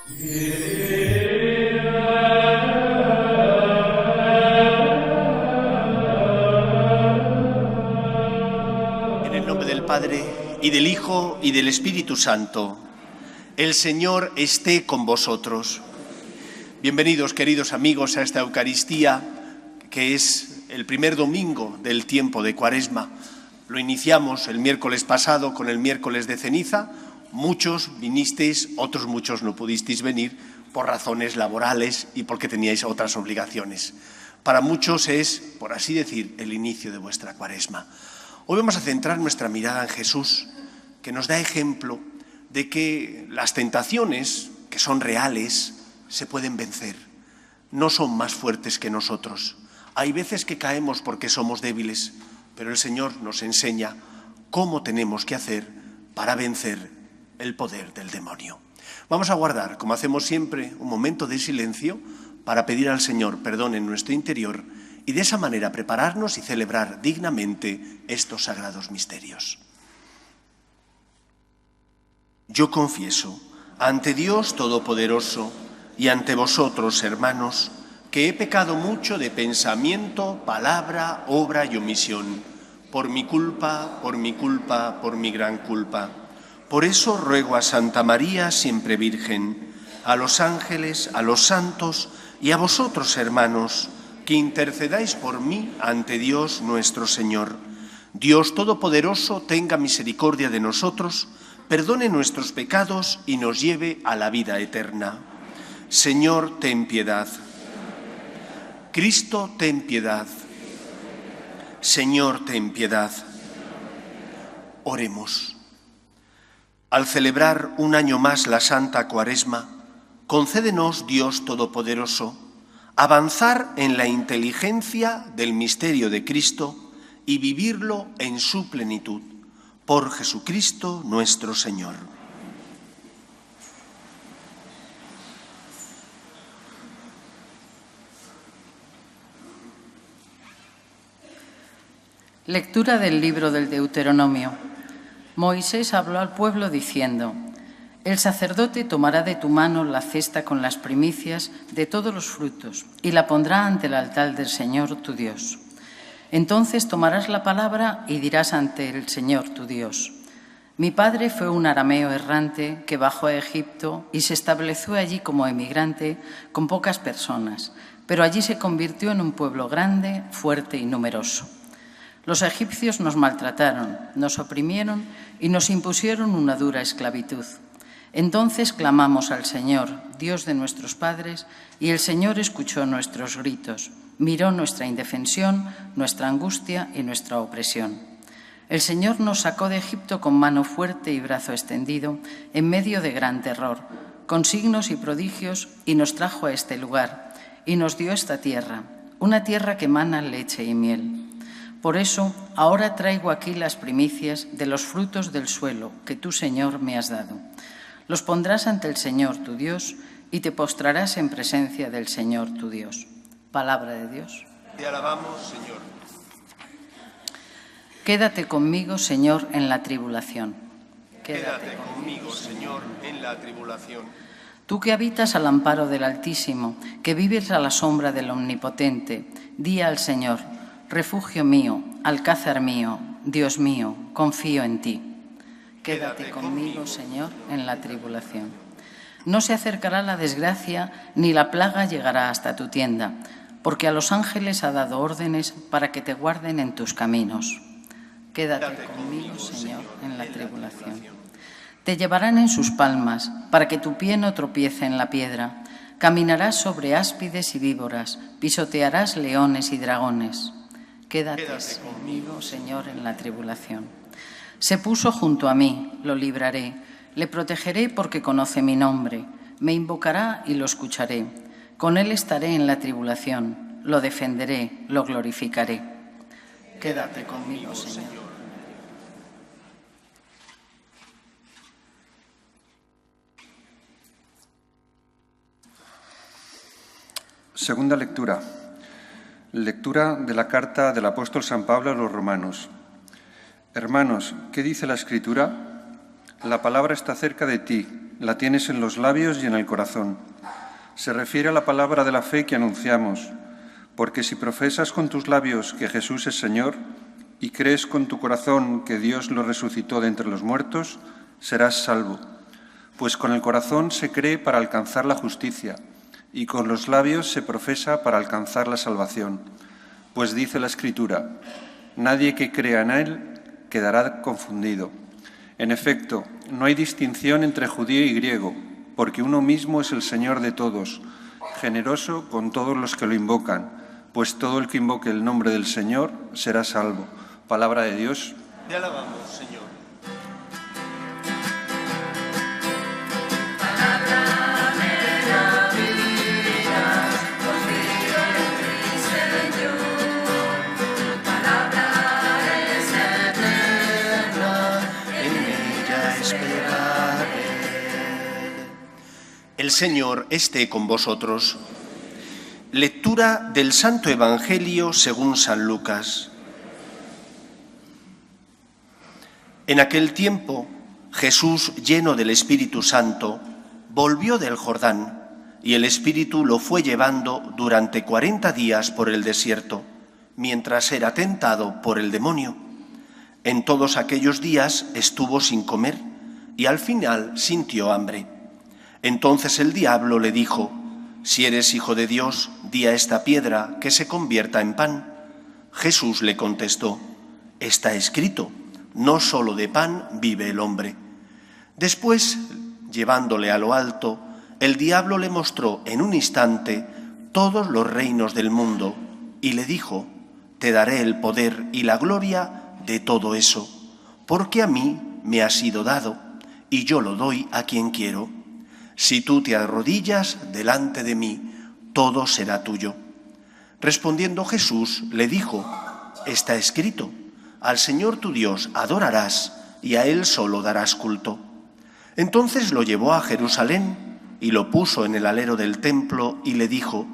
En el nombre del Padre, y del Hijo, y del Espíritu Santo. El Señor esté con vosotros. Bienvenidos, queridos amigos, a esta Eucaristía, que es el primer domingo del tiempo de Cuaresma. Lo iniciamos el miércoles pasado con el miércoles de ceniza. Muchos vinisteis, otros muchos no pudisteis venir por razones laborales y porque teníais otras obligaciones. Para muchos es, por así decir, el inicio de vuestra Cuaresma. Hoy vamos a centrar nuestra mirada en Jesús, que nos da ejemplo de que las tentaciones, que son reales, se pueden vencer. No son más fuertes que nosotros. Hay veces que caemos porque somos débiles, pero el Señor nos enseña cómo tenemos que hacer para vencer el poder del demonio. Vamos a guardar, como hacemos siempre, un momento de silencio para pedir al Señor perdón en nuestro interior y de esa manera prepararnos y celebrar dignamente estos sagrados misterios. Yo confieso ante Dios Todopoderoso y ante vosotros, hermanos, que he pecado mucho de pensamiento, palabra, obra y omisión, por mi culpa, por mi gran culpa. Por eso ruego a Santa María, siempre Virgen, a los ángeles, a los santos y a vosotros, hermanos, que intercedáis por mí ante Dios nuestro Señor. Dios Todopoderoso tenga misericordia de nosotros, perdone nuestros pecados y nos lleve a la vida eterna. Señor, ten piedad. Cristo, ten piedad. Señor, ten piedad. Oremos. Al celebrar un año más la Santa Cuaresma, concédenos, Dios Todopoderoso, avanzar en la inteligencia del misterio de Cristo y vivirlo en su plenitud. Por Jesucristo nuestro Señor. Lectura del libro del Deuteronomio. Moisés habló al pueblo diciendo: El sacerdote tomará de tu mano la cesta con las primicias de todos los frutos y la pondrá ante el altar del Señor tu Dios. Entonces tomarás la palabra y dirás ante el Señor tu Dios: Mi padre fue un arameo errante que bajó a Egipto y se estableció allí como emigrante con pocas personas, pero allí se convirtió en un pueblo grande, fuerte y numeroso. Los egipcios nos maltrataron, nos oprimieron y nos impusieron una dura esclavitud. Entonces clamamos al Señor, Dios de nuestros padres, y el Señor escuchó nuestros gritos, miró nuestra indefensión, nuestra angustia y nuestra opresión. El Señor nos sacó de Egipto con mano fuerte y brazo extendido, en medio de gran terror, con signos y prodigios, y nos trajo a este lugar, y nos dio esta tierra, una tierra que emana leche y miel. Por eso, ahora traigo aquí las primicias de los frutos del suelo que tú, Señor, me has dado. Los pondrás ante el Señor tu Dios y te postrarás en presencia del Señor tu Dios. Palabra de Dios. Te alabamos, Señor. Quédate conmigo, Señor, en la tribulación. Quédate conmigo, Señor, en la tribulación. Tú que habitas al amparo del Altísimo, que vives a la sombra del Omnipotente, di al Señor: Refugio mío, alcázar mío, Dios mío, confío en ti. Quédate conmigo, Señor, en la tribulación. No se acercará la desgracia, ni la plaga llegará hasta tu tienda, porque a los ángeles ha dado órdenes para que te guarden en tus caminos. Quédate conmigo, Señor, en la tribulación. Te llevarán en sus palmas, para que tu pie no tropiece en la piedra. Caminarás sobre áspides y víboras, pisotearás leones y dragones. Quédate conmigo, Señor, en la tribulación. Se puso junto a mí, lo libraré, le protegeré porque conoce mi nombre, me invocará y lo escucharé. Con él estaré en la tribulación, lo defenderé, lo glorificaré. Quédate conmigo, Señor. Segunda lectura. Lectura de la carta del apóstol San Pablo a los romanos. Hermanos, ¿qué dice la Escritura? La palabra está cerca de ti, la tienes en los labios y en el corazón. Se refiere a la palabra de la fe que anunciamos, porque si profesas con tus labios que Jesús es Señor y crees con tu corazón que Dios lo resucitó de entre los muertos, serás salvo. Pues con el corazón se cree para alcanzar la justicia y con los labios se profesa para alcanzar la salvación. Pues dice la Escritura, nadie que crea en Él quedará confundido. En efecto, no hay distinción entre judío y griego, porque uno mismo es el Señor de todos, generoso con todos los que lo invocan, pues todo el que invoque el nombre del Señor será salvo. Palabra de Dios. Te alabamos, Señor. El Señor esté con vosotros. Lectura del Santo Evangelio según San Lucas. En aquel tiempo, Jesús, lleno del Espíritu Santo, volvió del Jordán, y el Espíritu lo fue llevando durante 40 días por el desierto, mientras era tentado por el demonio. En todos aquellos días estuvo sin comer, y al final sintió hambre. Entonces el diablo le dijo, si eres hijo de Dios, di a esta piedra que se convierta en pan. Jesús le contestó, está escrito, no solo de pan vive el hombre. Después, llevándole a lo alto, el diablo le mostró en un instante todos los reinos del mundo y le dijo, te daré el poder y la gloria de todo eso, porque a mí me ha sido dado y yo lo doy a quien quiero. Si tú te arrodillas delante de mí, todo será tuyo. Respondiendo Jesús, le dijo, está escrito, al Señor tu Dios adorarás y a Él solo darás culto. Entonces lo llevó a Jerusalén y lo puso en el alero del templo y le dijo,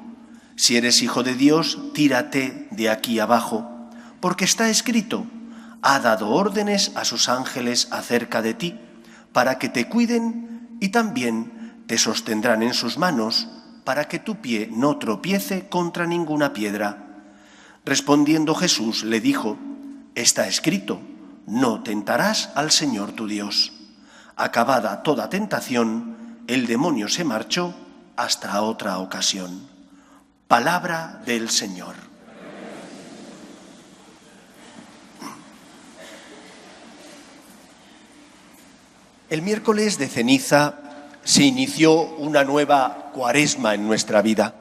si eres hijo de Dios, tírate de aquí abajo, porque está escrito, ha dado órdenes a sus ángeles acerca de ti, para que te cuiden y también te sostendrán en sus manos para que tu pie no tropiece contra ninguna piedra. Respondiendo Jesús le dijo, está escrito, no tentarás al Señor tu Dios. Acabada toda tentación, el demonio se marchó hasta otra ocasión. Palabra del Señor. El miércoles de ceniza se inició una nueva cuaresma en nuestra vida.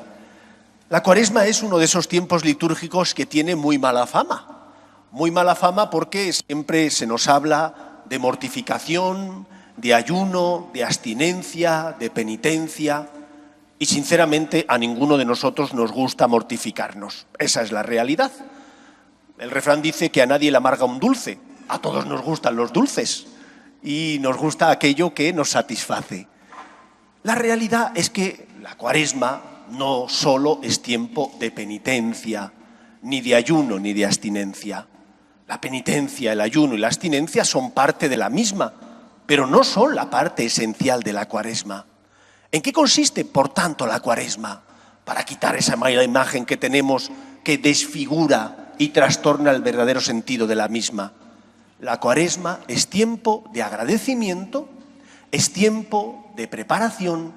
La cuaresma es uno de esos tiempos litúrgicos que tiene muy mala fama. Muy mala fama porque siempre se nos habla de mortificación, de ayuno, de abstinencia, de penitencia. Y sinceramente a ninguno de nosotros nos gusta mortificarnos. Esa es la realidad. El refrán dice que a nadie le amarga un dulce. A todos nos gustan los dulces y nos gusta aquello que nos satisface. La realidad es que la cuaresma no solo es tiempo de penitencia, ni de ayuno, ni de abstinencia. La penitencia, el ayuno y la abstinencia son parte de la misma, pero no son la parte esencial de la cuaresma. ¿En qué consiste, por tanto, la cuaresma? Para quitar esa mala imagen que tenemos que desfigura y trastorna el verdadero sentido de la misma. La cuaresma es tiempo de agradecimiento, es tiempo de preparación,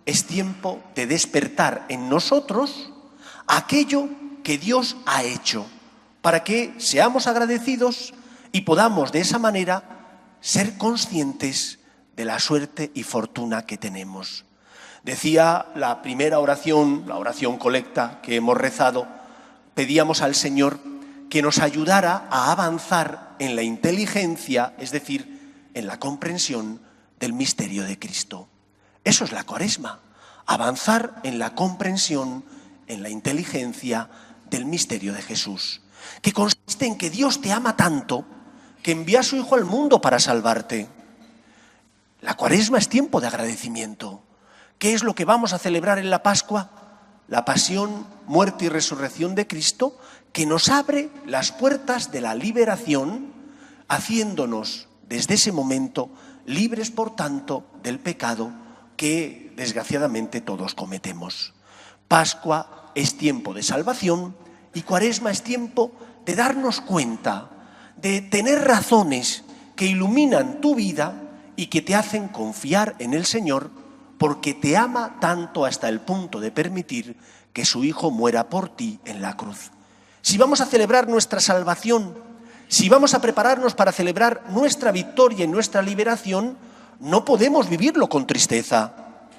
es tiempo de despertar en nosotros aquello que Dios ha hecho, para que seamos agradecidos y podamos de esa manera ser conscientes de la suerte y fortuna que tenemos. Decía la primera oración, la oración colecta que hemos rezado, pedíamos al Señor que nos ayudara a avanzar en la inteligencia, es decir, en la comprensión del misterio de Cristo. Eso es la cuaresma, avanzar en la comprensión, en la inteligencia del misterio de Jesús, que consiste en que Dios te ama tanto que envía a su Hijo al mundo para salvarte. La cuaresma es tiempo de agradecimiento. ¿Qué es lo que vamos a celebrar en la Pascua? La pasión, muerte y resurrección de Cristo, que nos abre las puertas de la liberación, haciéndonos desde ese momento libres por tanto del pecado que desgraciadamente todos cometemos. Pascua es tiempo de salvación y Cuaresma es tiempo de darnos cuenta, de tener razones que iluminan tu vida y que te hacen confiar en el Señor, porque te ama tanto hasta el punto de permitir que su Hijo muera por ti en la cruz. Si vamos a celebrar nuestra salvación, si vamos a prepararnos para celebrar nuestra victoria y nuestra liberación, no podemos vivirlo con tristeza.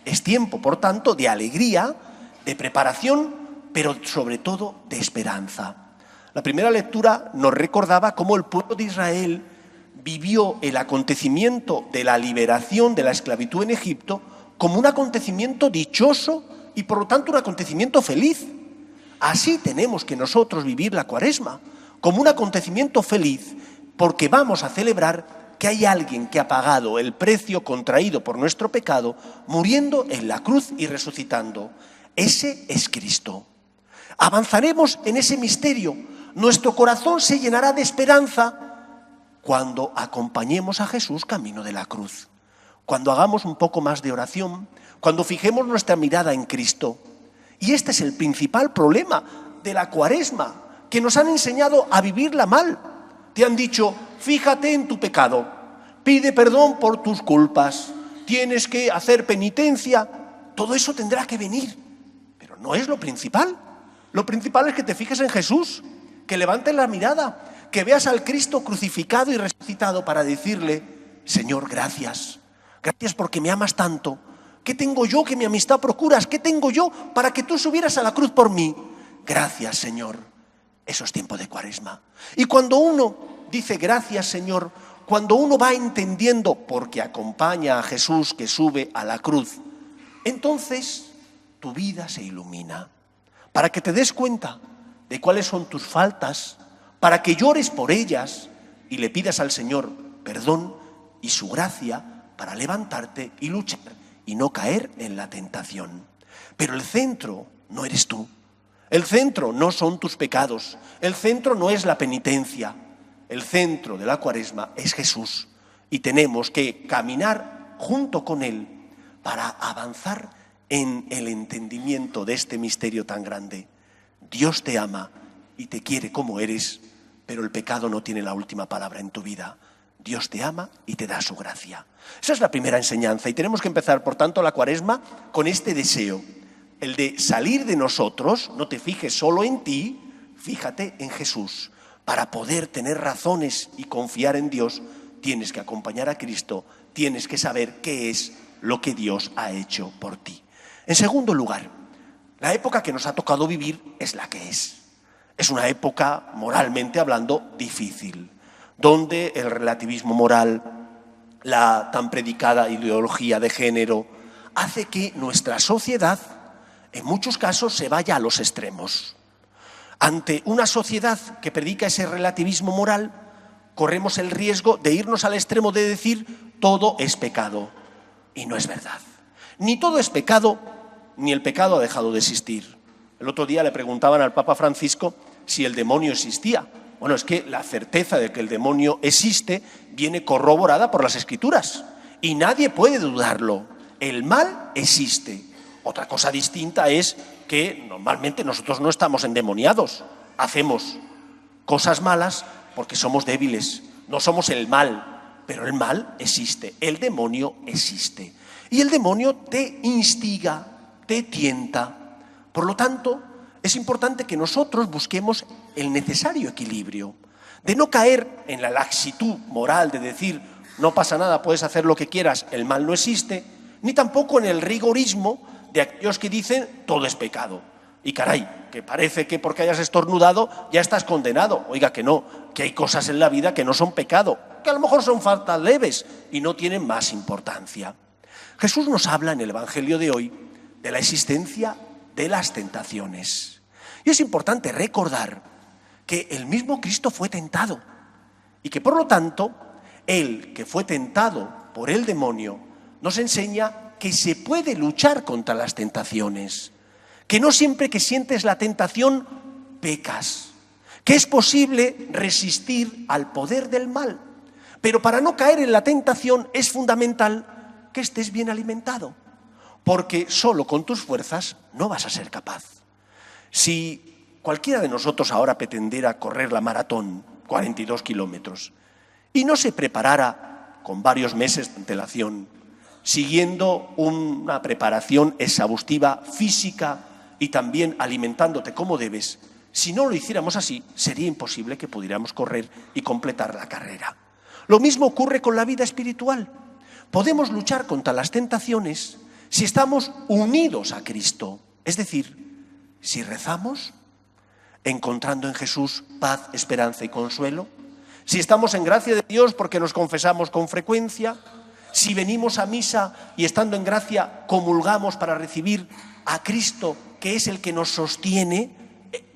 Es tiempo, por tanto, de alegría, de preparación, pero sobre todo de esperanza. La primera lectura nos recordaba cómo el pueblo de Israel vivió el acontecimiento de la liberación de la esclavitud en Egipto como un acontecimiento dichoso y por lo tanto un acontecimiento feliz. Así tenemos que nosotros vivir la Cuaresma, como un acontecimiento feliz, porque vamos a celebrar que hay alguien que ha pagado el precio contraído por nuestro pecado, muriendo en la cruz y resucitando. Ese es Cristo. Avanzaremos en ese misterio. Nuestro corazón se llenará de esperanza cuando acompañemos a Jesús camino de la cruz. Cuando hagamos un poco más de oración, cuando fijemos nuestra mirada en Cristo. Y este es el principal problema de la Cuaresma, que nos han enseñado a vivirla mal. Te han dicho, fíjate en tu pecado, pide perdón por tus culpas, tienes que hacer penitencia, todo eso tendrá que venir. Pero no es lo principal. Lo principal es que te fijes en Jesús, que levantes la mirada, que veas al Cristo crucificado y resucitado para decirle, Señor, gracias. Gracias porque me amas tanto. ¿Qué tengo yo que mi amistad procuras? ¿Qué tengo yo para que tú subieras a la cruz por mí? Gracias, Señor. Eso es tiempo de Cuaresma. Y cuando uno dice gracias, Señor, cuando uno va entendiendo porque acompaña a Jesús que sube a la cruz, entonces tu vida se ilumina. Para que te des cuenta de cuáles son tus faltas, para que llores por ellas y le pidas al Señor perdón y su gracia para levantarte y luchar y no caer en la tentación. Pero el centro no eres tú. El centro no son tus pecados. El centro no es la penitencia. El centro de la Cuaresma es Jesús. Y tenemos que caminar junto con Él para avanzar en el entendimiento de este misterio tan grande. Dios te ama y te quiere como eres, pero el pecado no tiene la última palabra en tu vida. Dios te ama y te da su gracia. Esa es la primera enseñanza y tenemos que empezar, por tanto, la Cuaresma con este deseo, el de salir de nosotros, no te fijes solo en ti, fíjate en Jesús. Para poder tener razones y confiar en Dios, tienes que acompañar a Cristo, tienes que saber qué es lo que Dios ha hecho por ti. En segundo lugar, la época que nos ha tocado vivir es la que es. Es una época, moralmente hablando, difícil, donde el relativismo moral, la tan predicada ideología de género, hace que nuestra sociedad, en muchos casos, se vaya a los extremos. Ante una sociedad que predica ese relativismo moral, corremos el riesgo de irnos al extremo de decir todo es pecado. Y no es verdad. Ni todo es pecado, ni el pecado ha dejado de existir. El otro día le preguntaban al Papa Francisco si el demonio existía. Bueno, es que la certeza de que el demonio existe viene corroborada por las Escrituras y nadie puede dudarlo. El mal existe. Otra cosa distinta es que normalmente nosotros no estamos endemoniados. Hacemos cosas malas porque somos débiles. No somos el mal, pero el mal existe. El demonio existe. Y el demonio te instiga, te tienta. Por lo tanto, es importante que nosotros busquemos el necesario equilibrio, de no caer en la laxitud moral de decir no pasa nada, puedes hacer lo que quieras, el mal no existe, ni tampoco en el rigorismo de aquellos que dicen todo es pecado. Y caray, que parece que porque hayas estornudado ya estás condenado. Oiga, que no, que hay cosas en la vida que no son pecado, que a lo mejor son faltas leves y no tienen más importancia. Jesús nos habla en el Evangelio de hoy de la existencia de las tentaciones. Y es importante recordar que el mismo Cristo fue tentado y que por lo tanto, Él que fue tentado por el demonio, nos enseña que se puede luchar contra las tentaciones, que no siempre que sientes la tentación pecas, que es posible resistir al poder del mal. Pero para no caer en la tentación es fundamental que estés bien alimentado, porque solo con tus fuerzas no vas a ser capaz. Si cualquiera de nosotros ahora pretendiera correr la maratón, 42 kilómetros, y no se preparara con varios meses de antelación, siguiendo una preparación exhaustiva física y también alimentándote como debes, si no lo hiciéramos así, sería imposible que pudiéramos correr y completar la carrera. Lo mismo ocurre con la vida espiritual. Podemos luchar contra las tentaciones si estamos unidos a Cristo, es decir, si rezamos, encontrando en Jesús paz, esperanza y consuelo, si estamos en gracia de Dios porque nos confesamos con frecuencia, si venimos a misa y estando en gracia comulgamos para recibir a Cristo, que es el que nos sostiene,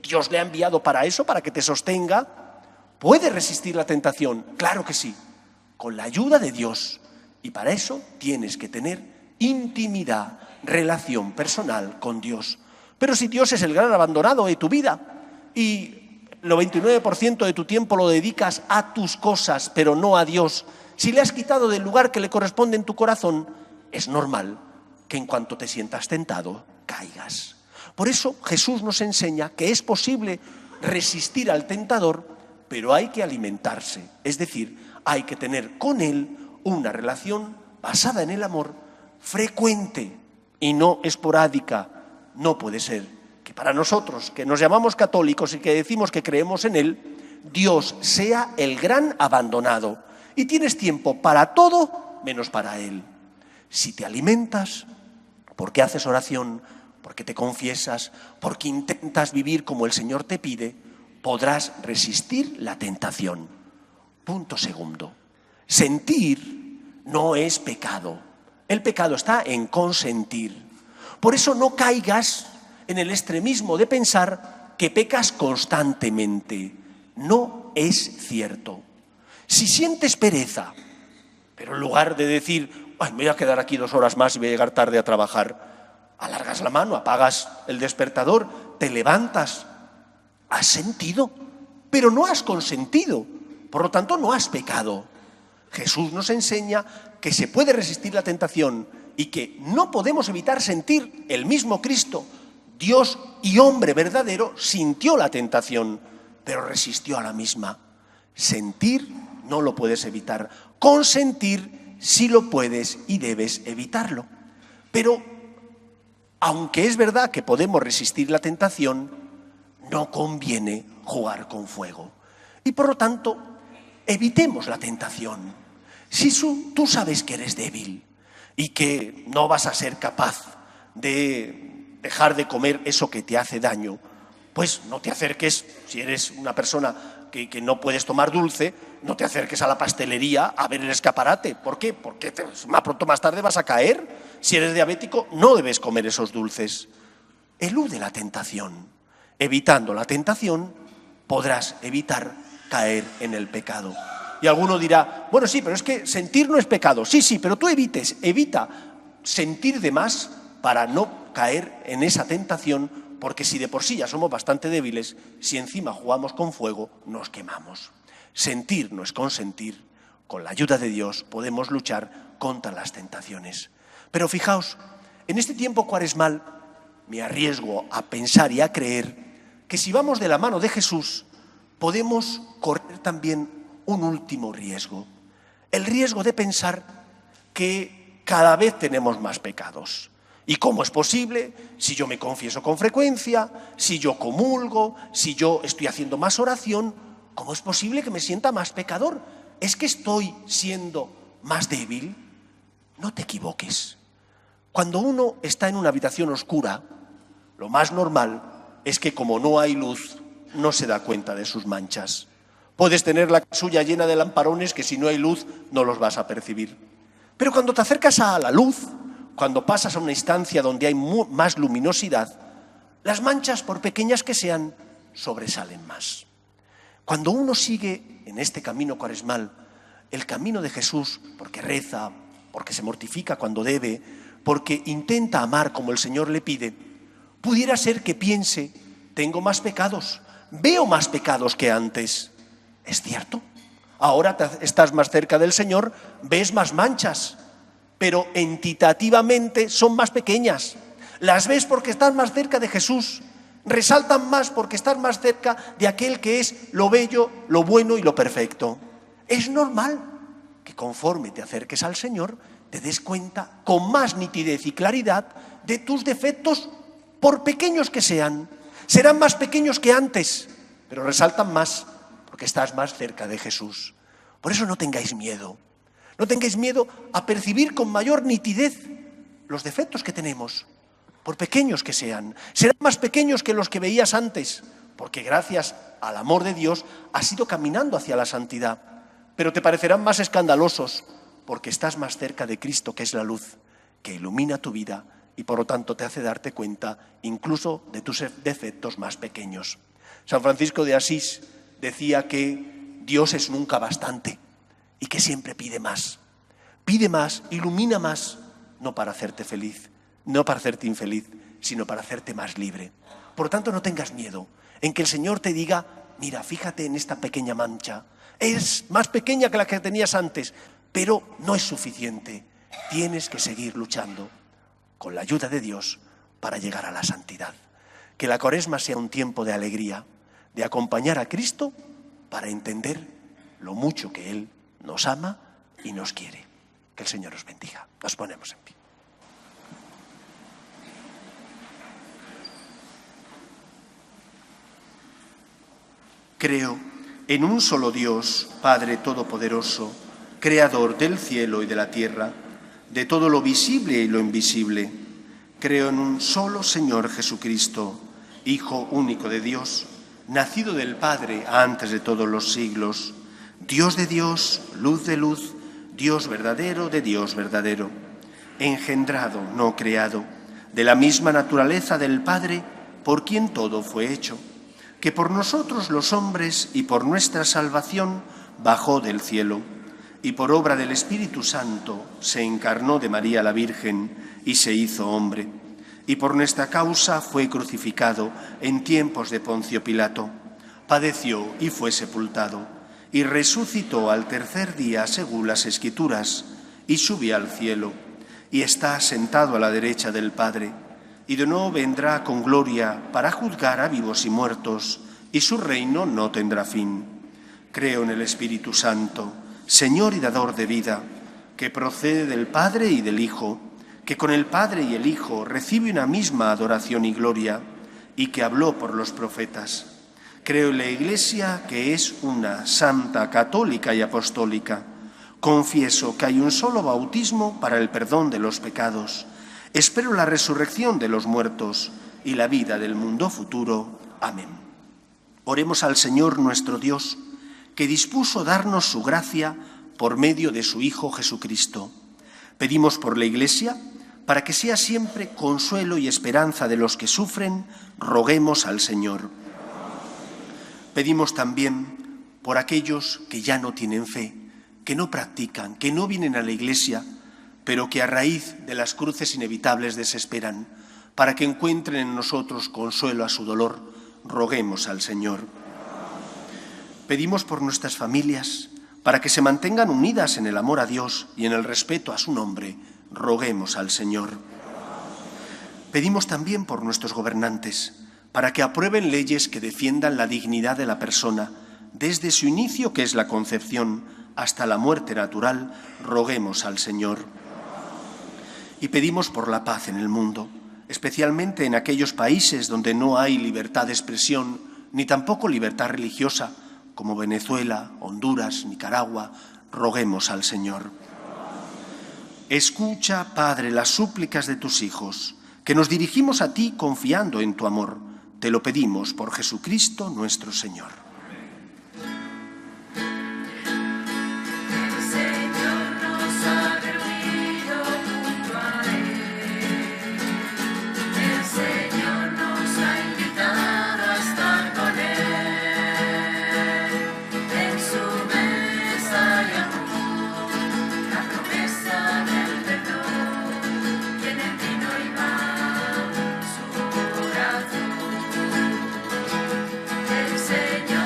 Dios le ha enviado para eso, para que te sostenga. ¿Puede resistir la tentación? Claro que sí, con la ayuda de Dios. Y para eso tienes que tener intimidad, relación personal con Dios. Pero si Dios es el gran abandonado de tu vida y el 99% de tu tiempo lo dedicas a tus cosas, pero no a Dios, si le has quitado del lugar que le corresponde en tu corazón, es normal que en cuanto te sientas tentado, caigas. Por eso Jesús nos enseña que es posible resistir al tentador, pero hay que alimentarse, es decir, hay que tener con él una relación basada en el amor frecuente y no esporádica. No puede ser que para nosotros, que nos llamamos católicos y que decimos que creemos en él, Dios sea el gran abandonado y tienes tiempo para todo menos para él. Si te alimentas, porque haces oración, porque te confiesas, porque intentas vivir como el Señor te pide, podrás resistir la tentación. Punto segundo. Sentir no es pecado. El pecado está en consentir. Por eso no caigas en el extremismo de pensar que pecas constantemente. No es cierto. Si sientes pereza, pero en lugar de decir, ay, me voy a quedar aquí 2 horas más y voy a llegar tarde a trabajar, alargas la mano, apagas el despertador, te levantas. Has sentido, pero no has consentido. Por lo tanto, no has pecado. Jesús nos enseña que se puede resistir la tentación y que no podemos evitar sentir. El mismo Cristo, Dios y hombre verdadero, sintió la tentación, pero resistió a la misma. Sentir no lo puedes evitar. Consentir sí lo puedes y debes evitarlo. Pero, aunque es verdad que podemos resistir la tentación, no conviene jugar con fuego. Y por lo tanto, evitemos la tentación. Si tú sabes que eres débil y que no vas a ser capaz de dejar de comer eso que te hace daño, pues no te acerques, si eres una persona que no puedes tomar dulce, no te acerques a la pastelería a ver el escaparate. ¿Por qué? Porque más pronto o más tarde vas a caer. Si eres diabético, no debes comer esos dulces. Elude la tentación. Evitando la tentación, podrás evitar caer en el pecado. Y alguno dirá, bueno, sí, pero es que sentir no es pecado. Sí, pero tú evita sentir de más para no caer en esa tentación, porque si de por sí ya somos bastante débiles, si encima jugamos con fuego, nos quemamos. Sentir no es consentir. Con la ayuda de Dios podemos luchar contra las tentaciones. Pero fijaos, en este tiempo cuaresmal me arriesgo a pensar y a creer que si vamos de la mano de Jesús, podemos correr también un último riesgo. El riesgo de pensar que cada vez tenemos más pecados. ¿Y cómo es posible? Si yo me confieso con frecuencia, si yo comulgo, si yo estoy haciendo más oración, ¿cómo es posible que me sienta más pecador? ¿Es que estoy siendo más débil? No te equivoques. Cuando uno está en una habitación oscura, lo más normal es que como no hay luz, no se da cuenta de sus manchas. Puedes tener la suya llena de lamparones que si no hay luz no los vas a percibir. Pero cuando te acercas a la luz, cuando pasas a una instancia donde hay más luminosidad, las manchas, por pequeñas que sean, sobresalen más. Cuando uno sigue en este camino cuaresmal, el camino de Jesús, porque reza, porque se mortifica cuando debe, porque intenta amar como el Señor le pide, pudiera ser que piense, tengo más pecados, veo más pecados que antes. ¿Es cierto? Ahora estás más cerca del Señor, ves más manchas, pero entitativamente son más pequeñas. Las ves porque estás más cerca de Jesús, resaltan más porque estás más cerca de aquel que es lo bello, lo bueno y lo perfecto. Es normal que conforme te acerques al Señor, te des cuenta con más nitidez y claridad de tus defectos, por pequeños que sean. Serán más pequeños que antes, pero resaltan más porque estás más cerca de Jesús. Por eso no tengáis miedo. No tengáis miedo a percibir con mayor nitidez los defectos que tenemos, por pequeños que sean. Serán más pequeños que los que veías antes, porque gracias al amor de Dios has ido caminando hacia la santidad. Pero te parecerán más escandalosos, porque estás más cerca de Cristo, que es la luz, que ilumina tu vida y por lo tanto te hace darte cuenta incluso de tus defectos más pequeños. San Francisco de Asís decía que Dios es nunca bastante y que siempre pide más, ilumina más, no para hacerte feliz, no para hacerte infeliz, sino para hacerte más libre. Por lo tanto, no tengas miedo en que el Señor te diga, mira, fíjate en esta pequeña mancha, es más pequeña que la que tenías antes, pero no es suficiente, tienes que seguir luchando con la ayuda de Dios para llegar a la santidad. Que la Cuaresma sea un tiempo de alegría, de acompañar a Cristo para entender lo mucho que Él nos ama y nos quiere. Que el Señor os bendiga. Nos ponemos en pie. Creo en un solo Dios, Padre Todopoderoso, Creador del cielo y de la tierra, de todo lo visible y lo invisible. Creo en un solo Señor Jesucristo, Hijo único de Dios, nacido del Padre antes de todos los siglos, Dios de Dios, luz de luz, Dios verdadero de Dios verdadero, engendrado, no creado, de la misma naturaleza del Padre, por quien todo fue hecho, que por nosotros los hombres y por nuestra salvación bajó del cielo, y por obra del Espíritu Santo se encarnó de María la Virgen y se hizo hombre, y por nuestra causa fue crucificado en tiempos de Poncio Pilato, padeció y fue sepultado, y resucitó al tercer día según las Escrituras, y subió al cielo, y está sentado a la derecha del Padre, y de nuevo vendrá con gloria para juzgar a vivos y muertos, y su reino no tendrá fin. Creo en el Espíritu Santo, Señor y dador de vida, que procede del Padre y del Hijo, que con el Padre y el Hijo recibe una misma adoración y gloria, y que habló por los profetas. Creo en la Iglesia, que es una santa, católica y apostólica. Confieso que hay un solo bautismo para el perdón de los pecados. Espero la resurrección de los muertos y la vida del mundo futuro. Amén. Oremos al Señor nuestro Dios, que dispuso darnos su gracia por medio de su Hijo Jesucristo. Pedimos por la Iglesia, para que sea siempre consuelo y esperanza de los que sufren, roguemos al Señor. Pedimos también por aquellos que ya no tienen fe, que no practican, que no vienen a la Iglesia, pero que a raíz de las cruces inevitables desesperan, para que encuentren en nosotros consuelo a su dolor, roguemos al Señor. Pedimos por nuestras familias, para que se mantengan unidas en el amor a Dios y en el respeto a su nombre, roguemos al Señor. Pedimos también por nuestros gobernantes, para que aprueben leyes que defiendan la dignidad de la persona, desde su inicio, que es la concepción, hasta la muerte natural, roguemos al Señor. Y pedimos por la paz en el mundo, especialmente en aquellos países donde no hay libertad de expresión, ni tampoco libertad religiosa, como Venezuela, Honduras, Nicaragua, roguemos al Señor. Escucha, Padre, las súplicas de tus hijos, que nos dirigimos a ti confiando en tu amor. Te lo pedimos por Jesucristo nuestro Señor. Señor.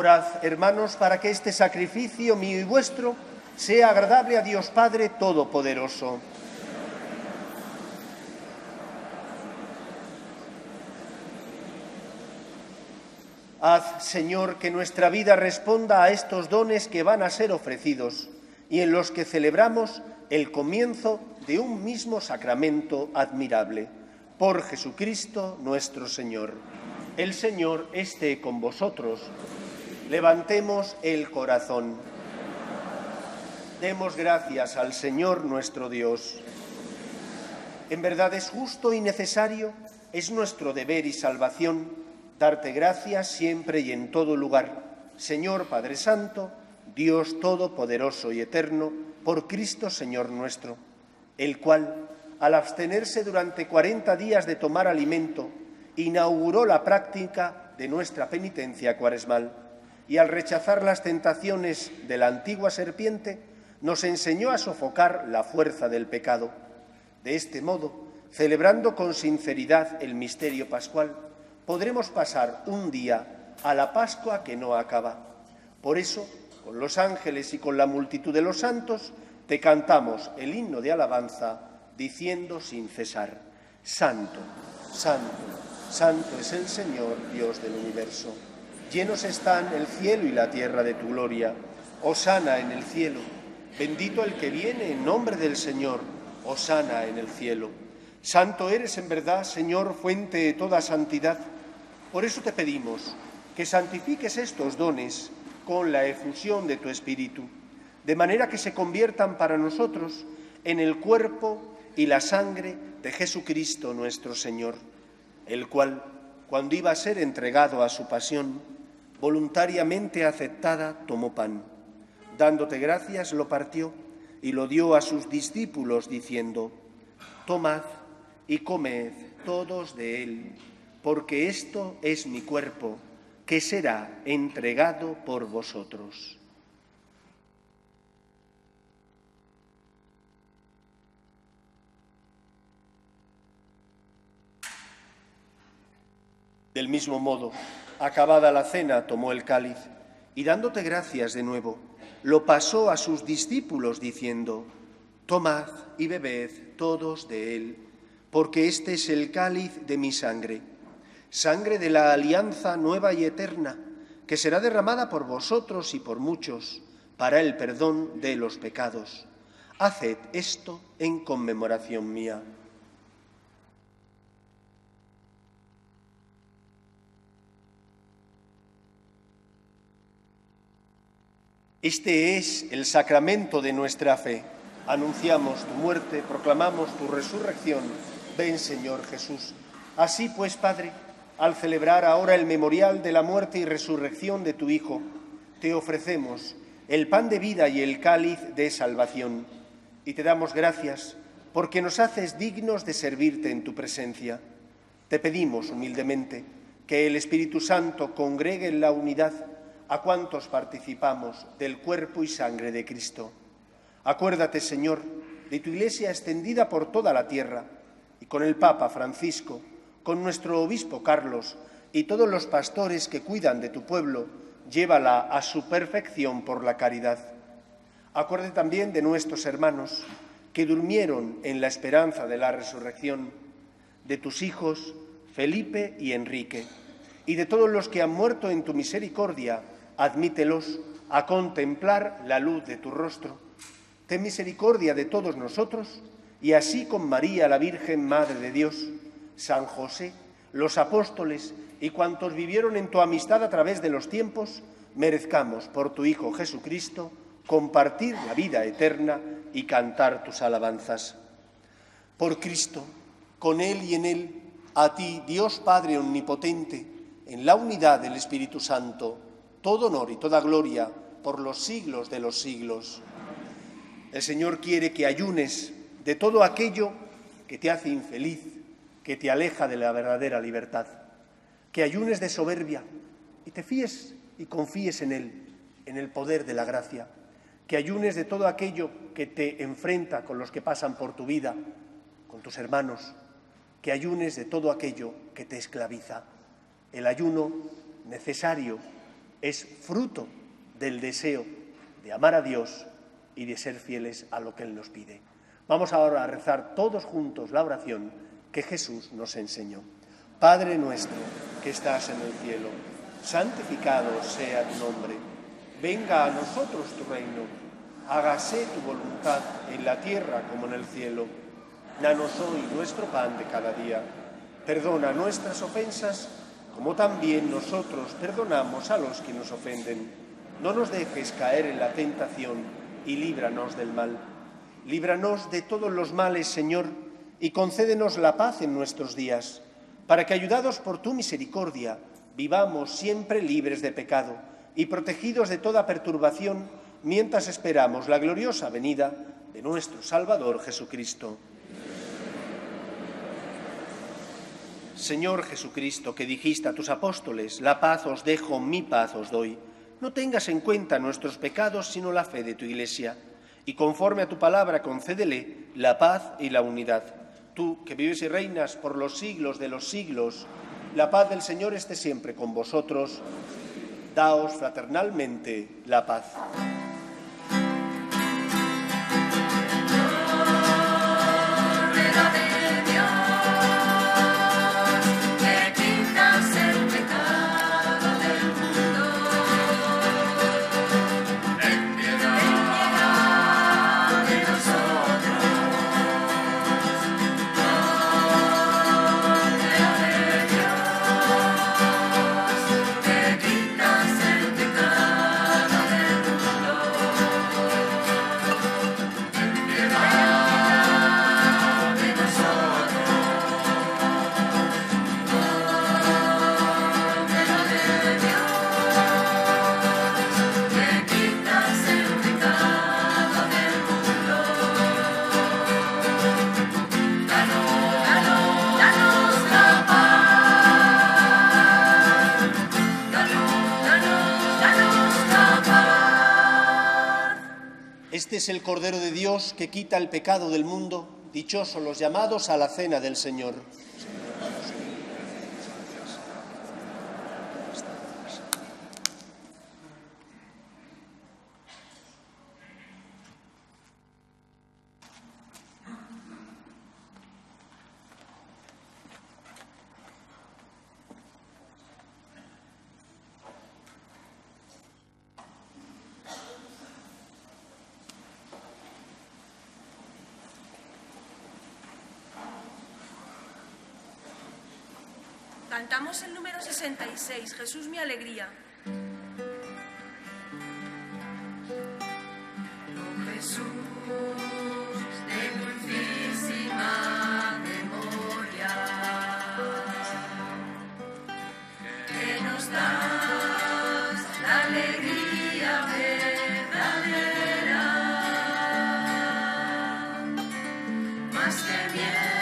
Orad, hermanos, para que este sacrificio mío y vuestro sea agradable a Dios Padre Todopoderoso. Haz, Señor, que nuestra vida responda a estos dones que van a ser ofrecidos y en los que celebramos el comienzo de un mismo sacramento admirable. Por Jesucristo nuestro Señor. El Señor esté con vosotros. Levantemos el corazón. Demos gracias al Señor nuestro Dios. En verdad es justo y necesario, es nuestro deber y salvación, darte gracias siempre y en todo lugar, Señor Padre Santo, Dios Todopoderoso y Eterno, por Cristo Señor nuestro, el cual, al abstenerse durante 40 días de tomar alimento, inauguró la práctica de nuestra penitencia cuaresmal y al rechazar las tentaciones de la antigua serpiente, nos enseñó a sofocar la fuerza del pecado. De este modo, celebrando con sinceridad el misterio pascual, podremos pasar un día a la Pascua que no acaba. Por eso, con los ángeles y con la multitud de los santos, te cantamos el himno de alabanza, diciendo sin cesar: Santo, Santo, Santo es el Señor, Dios del universo. Llenos están el cielo y la tierra de tu gloria. Hosana en el cielo. Bendito el que viene en nombre del Señor. Hosana en el cielo. Santo eres en verdad, Señor, fuente de toda santidad. Por eso te pedimos que santifiques estos dones con la efusión de tu Espíritu, de manera que se conviertan para nosotros en el cuerpo y la sangre de Jesucristo nuestro Señor, el cual, cuando iba a ser entregado a su pasión, voluntariamente aceptada, tomó pan. Dándote gracias, lo partió y lo dio a sus discípulos, diciendo: Tomad y comed todos de él, porque esto es mi cuerpo, que será entregado por vosotros. Del mismo modo, acabada la cena, tomó el cáliz y, dándote gracias de nuevo, lo pasó a sus discípulos, diciendo: Tomad y bebed todos de él, porque este es el cáliz de mi sangre, sangre de la alianza nueva y eterna, que será derramada por vosotros y por muchos para el perdón de los pecados. Haced esto en conmemoración mía. Este es el sacramento de nuestra fe. Anunciamos tu muerte, proclamamos tu resurrección. Ven, Señor Jesús. Así pues, Padre, al celebrar ahora el memorial de la muerte y resurrección de tu Hijo, te ofrecemos el pan de vida y el cáliz de salvación, y te damos gracias porque nos haces dignos de servirte en tu presencia. Te pedimos humildemente que el Espíritu Santo congregue en la unidad a cuantos participamos del cuerpo y sangre de Cristo. Acuérdate, Señor, de tu Iglesia extendida por toda la tierra, y con el Papa Francisco, con nuestro obispo Carlos y todos los pastores que cuidan de tu pueblo, llévala a su perfección por la caridad. Acuérdate también de nuestros hermanos que durmieron en la esperanza de la resurrección, de tus hijos Felipe y Enrique, y de todos los que han muerto en tu misericordia, admítelos a contemplar la luz de tu rostro. Ten misericordia de todos nosotros, y así con María, la Virgen Madre de Dios, San José, los apóstoles y cuantos vivieron en tu amistad a través de los tiempos, merezcamos por tu Hijo Jesucristo compartir la vida eterna y cantar tus alabanzas. Por Cristo, con Él y en Él, a ti, Dios Padre Omnipotente, en la unidad del Espíritu Santo, todo honor y toda gloria por los siglos de los siglos. El Señor quiere que ayunes de todo aquello que te hace infeliz, que te aleja de la verdadera libertad, que ayunes de soberbia y te fíes y confíes en Él, en el poder de la gracia, que ayunes de todo aquello que te enfrenta con los que pasan por tu vida, con tus hermanos, que ayunes de todo aquello que te esclaviza. El ayuno necesario es fruto del deseo de amar a Dios y de ser fieles a lo que Él nos pide. Vamos ahora a rezar todos juntos la oración que Jesús nos enseñó. Padre nuestro que estás en el cielo, santificado sea tu nombre. Venga a nosotros tu reino. Hágase tu voluntad en la tierra como en el cielo. Danos hoy nuestro pan de cada día. Perdona nuestras ofensas, como también nosotros perdonamos a los que nos ofenden. No nos dejes caer en la tentación y líbranos del mal. Líbranos de todos los males, Señor, y concédenos la paz en nuestros días, para que, ayudados por tu misericordia, vivamos siempre libres de pecado y protegidos de toda perturbación, mientras esperamos la gloriosa venida de nuestro Salvador Jesucristo. Señor Jesucristo, que dijiste a tus apóstoles, la paz os dejo, mi paz os doy, no tengas en cuenta nuestros pecados, sino la fe de tu Iglesia, y conforme a tu palabra concédele la paz y la unidad. Tú, que vives y reinas por los siglos de los siglos, la paz del Señor esté siempre con vosotros. Daos fraternalmente la paz. Este es el Cordero de Dios que quita el pecado del mundo. Dichosos los llamados a la cena del Señor. Cantamos el número 66, Jesús mi alegría. Oh Jesús, de dulcísima memoria, que nos das la alegría verdadera, más que bien.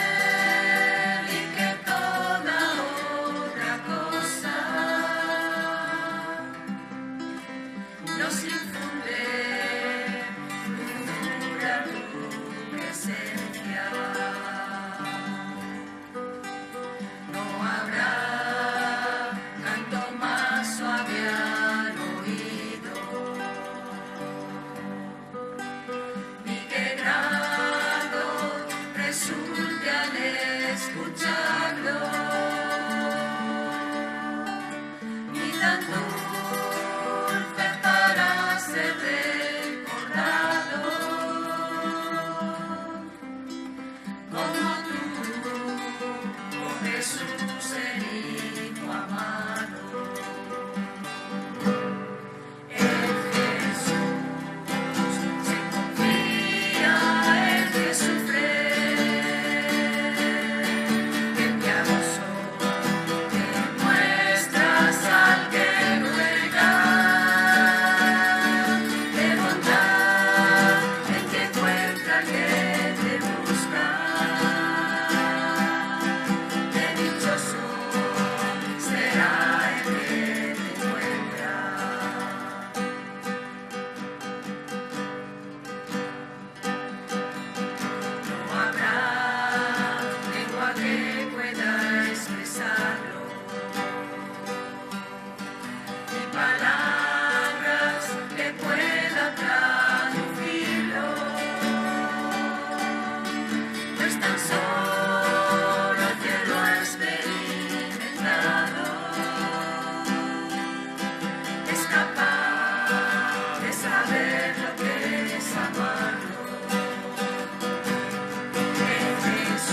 Dulce para ser saber lo que es amarlo. En Jesús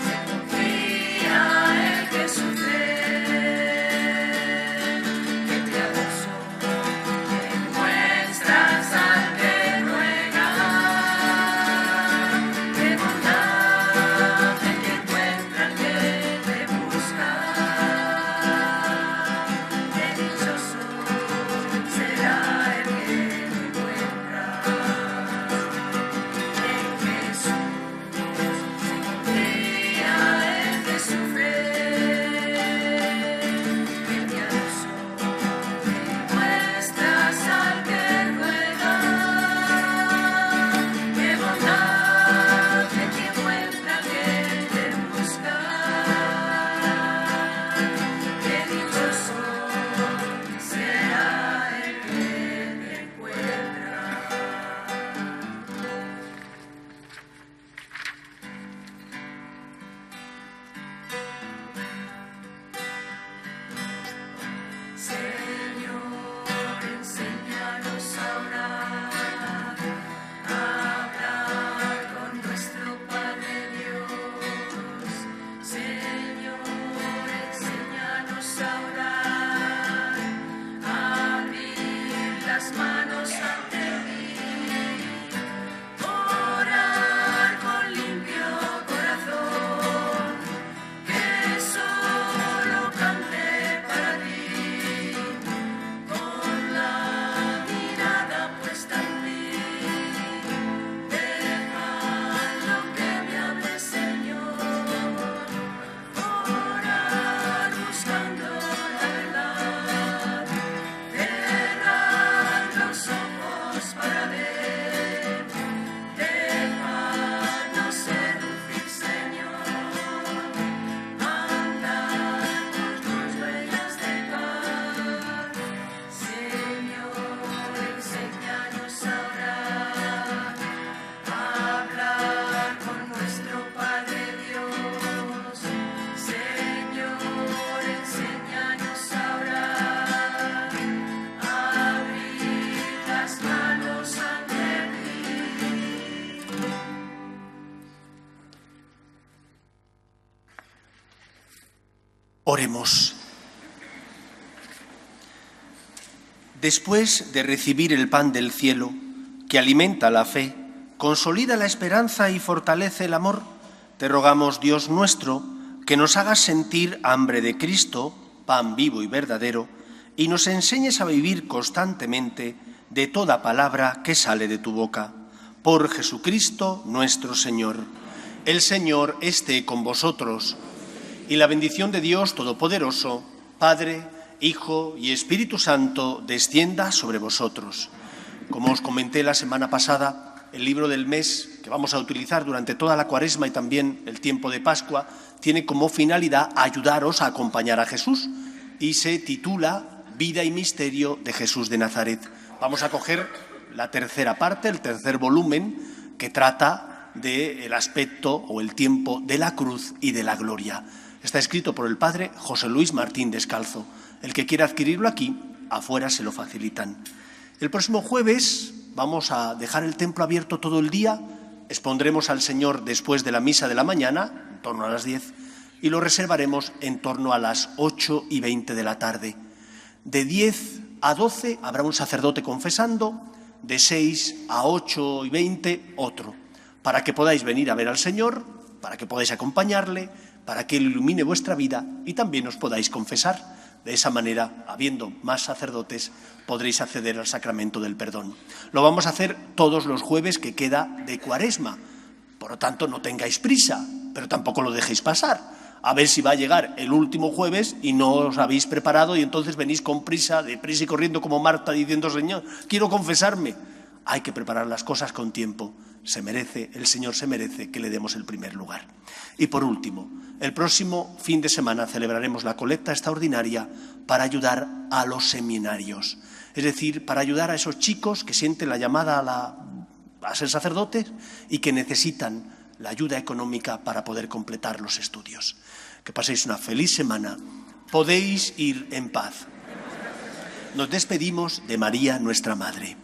se confía el que sufre. Qué piadoso que muestras al que ruega. Qué bondad el que encuentra al que te busca. Qué dichoso será el que lo encuentra. En Jesús se confía el que sufre. Qué piadoso que muestras al que ruega. Qué bondad el que encuentra al que te busca. Qué dichoso será el que te encuentra. Señor, enséñanos a orar, a hablar con nuestro Padre Dios. Señor, enséñanos a orar, a abrir las manos ante ti, orar con limpio corazón, que solo cante para ti, con la mirada puesta en ti. Déjalo que me hable, Señor, orar buscando la verdad, cerrar los ojos para ver, déjanos seducir, Señor, andar por tus huellas de paz. Señor, enséñanos a orar, a hablar con nuestro Padre Dios. Señor, enséñanos a orar, a abrir las manos ante ti. Oremos. Después de recibir el pan del cielo, que alimenta la fe, consolida la esperanza y fortalece el amor, te rogamos, Dios nuestro, que nos hagas sentir hambre de Cristo, pan vivo y verdadero, y nos enseñes a vivir constantemente de toda palabra que sale de tu boca. Por Jesucristo nuestro Señor. El Señor esté con vosotros, y la bendición de Dios Todopoderoso, Padre, Hijo y Espíritu Santo, descienda sobre vosotros. Como os comenté la semana pasada, el libro del mes que vamos a utilizar durante toda la Cuaresma y también el tiempo de Pascua tiene como finalidad ayudaros a acompañar a Jesús y se titula Vida y misterio de Jesús de Nazaret. Vamos a coger la tercera parte, el tercer volumen, que trata del aspecto o el tiempo de la cruz y de la gloria. Está escrito por el padre José Luis Martín Descalzo. El que quiera adquirirlo aquí, afuera se lo facilitan. El próximo jueves vamos a dejar el templo abierto todo el día, expondremos al Señor después de la misa de la mañana, en torno a las 10, y lo reservaremos en torno a las 8:20 de la tarde. De 10 a 12 habrá un sacerdote confesando, de 6 a 8:20 otro, para que podáis venir a ver al Señor, para que podáis acompañarle, para que Él ilumine vuestra vida y también os podáis confesar. De esa manera, habiendo más sacerdotes, podréis acceder al sacramento del perdón. Lo vamos a hacer todos los jueves que queda de Cuaresma. Por lo tanto, no tengáis prisa, pero tampoco lo dejéis pasar. A ver si va a llegar el último jueves y no os habéis preparado y entonces venís con prisa, deprisa y corriendo como Marta diciendo, Señor, quiero confesarme. Hay que preparar las cosas con tiempo. El Señor se merece que le demos el primer lugar. Y por último, el próximo fin de semana celebraremos la colecta extraordinaria para ayudar a los seminarios. Es decir, para ayudar a esos chicos que sienten la llamada a ser sacerdotes y que necesitan la ayuda económica para poder completar los estudios. Que paséis una feliz semana. Podéis ir en paz. nos despedimos de María, nuestra Madre.